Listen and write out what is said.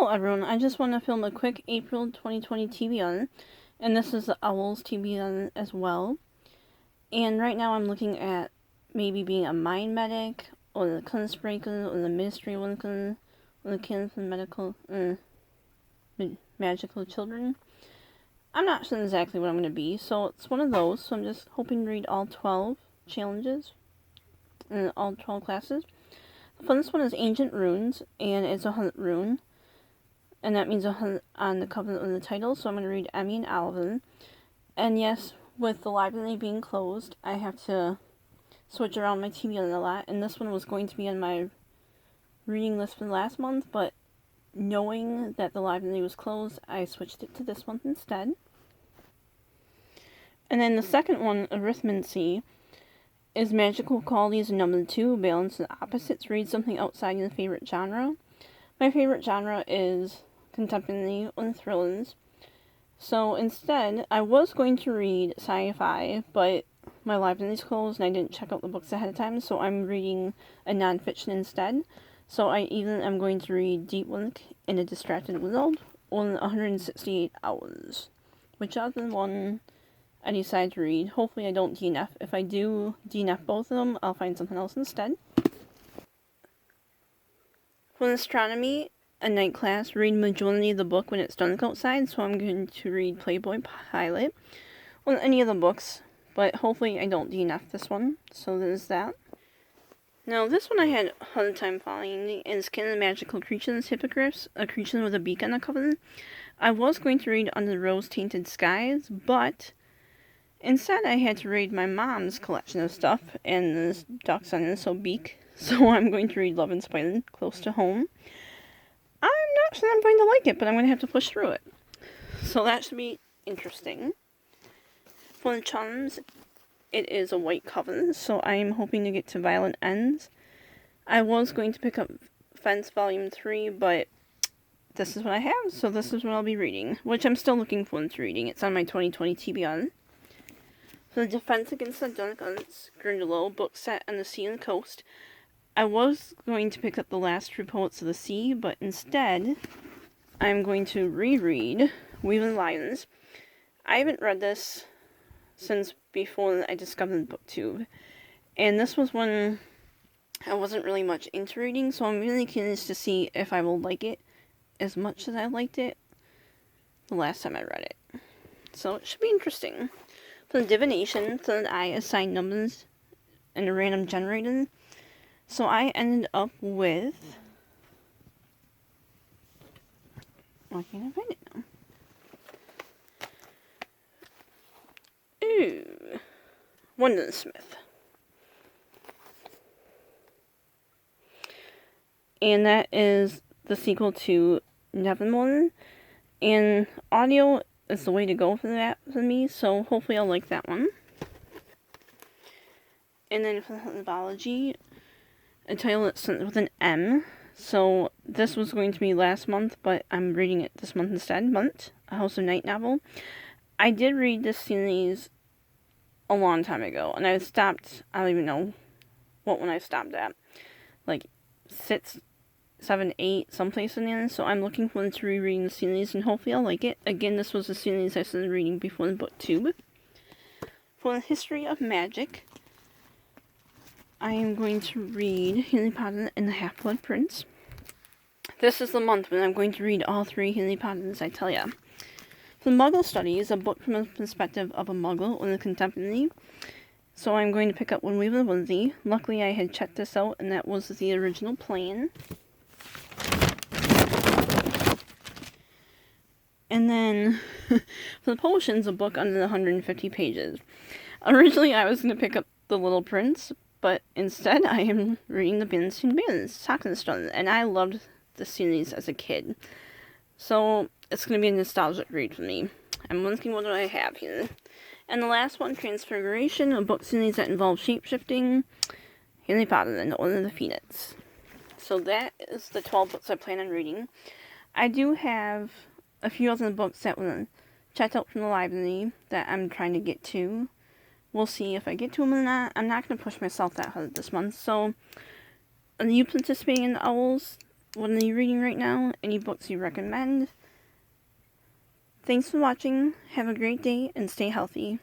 Hello everyone, I just want to film a quick April 2020 TBN, and this is the OWLS TBN as well. And right now I'm looking at maybe being a mind medic, or the Kunstbreaker, or the Ministry Lincoln, or the Kids and Magical Children. I'm not sure exactly what I'm going to be, so it's one of those, so I'm just hoping to read all 12 challenges, and all 12 classes. For this one is Ancient Runes, and it's a 100 rune. And that means on the cover of the title, so I'm going to read Emmy and Alvin. And yes, with the library being closed, I have to switch around my TBN a lot, and this one was going to be on my reading list for last month, but knowing that the library was closed, I switched it to this month instead. And then the second one, Arithmancy, is magical qualities number 2, balance the opposites, read something outside your favorite genre. My favorite genre is contemporary and thrillers. So instead, I was going to read sci-fi, but my library's closed and I didn't check out the books ahead of time, so I'm reading a nonfiction instead. So I either am going to read Deep Link in a Distracted World or 168 Hours. Whichever one I decide to read. Hopefully I don't DNF. If I do DNF both of them, I'll find something else instead. For astronomy, a night class, read majority of the book when it's dark outside, so I'm going to read Playboy Pilot, or any of the books, but hopefully I don't DNF this one, so there's that. Now, this one I had a hard time finding is Can the Magical Creatures Hippogriffs, a creature with a beak on the cover. I was going to read Under the Rose-Tainted Skies, but instead I had to read my mom's collection of stuff, and there's ducks on it, so beak. So I'm going to read Love and Spider, close to home. I'm not sure I'm going to like it, but I'm going to have to push through it. So that should be interesting. For the charms, it is a white cover, so I'm hoping to get to Violent Ends. I was going to pick up Fence Volume 3, but this is what I have, so this is what I'll be reading, which I'm still looking forward to reading. It's on my 2020 TBR. For the Defense Against the Dark Arts, Grindelow, book set on the sea and coast. I was going to pick up The Last True Poets of the Sea, but instead, I'm going to reread Weaving Lions. I haven't read this since before I discovered BookTube, and this was when I wasn't really much into reading, so I'm really curious to see if I will like it as much as I liked it the last time I read it. So it should be interesting. For the Divination, Third Eye assigned numbers in a random generator. So I ended up with... Why can't I find it now? Ooh. Wondersmith. And that is the sequel to Nevermore. And audio is the way to go for that for me, so hopefully I'll like that one. And then for the Biology, a title that's with an M. So this was going to be last month, but I'm reading it this month instead. A House of Night novel. I did read this series a long time ago, and I stopped, I don't even know what one I stopped at. Like 6, 7, 8, someplace in there. So I'm looking forward to rereading the series, and hopefully I'll like it. Again, this was a series I started reading before the BookTube. For the History of Magic, I am going to read Harry Potter and the Half-Blood Prince. This is the month when I'm going to read all 3 Harry Potters, I tell ya. The Muggle Studies, a book from the perspective of a Muggle or a contemporary. So I'm going to pick up When We Were Worthy. Luckily I had checked this out, and that was the original plan. And then, for the Potions, a book under 150 pages. Originally I was going to pick up The Little Prince, but instead I am reading The Berenstain Bears, Stone, and I loved the series as a kid. So it's going to be a nostalgic read for me. I'm wondering what do I have here. And the last one, Transfiguration, a book series that involves shape-shifting, Harry Potter and the Order of the Phoenix. So that is the 12 books I plan on reading. I do have a few other books that were checked out from the library that I'm trying to get to. We'll see if I get to them or not. I'm not going to push myself that hard this month. So, are you participating in the OWLS? What are you reading right now? Any books you recommend? Thanks for watching, have a great day, and stay healthy.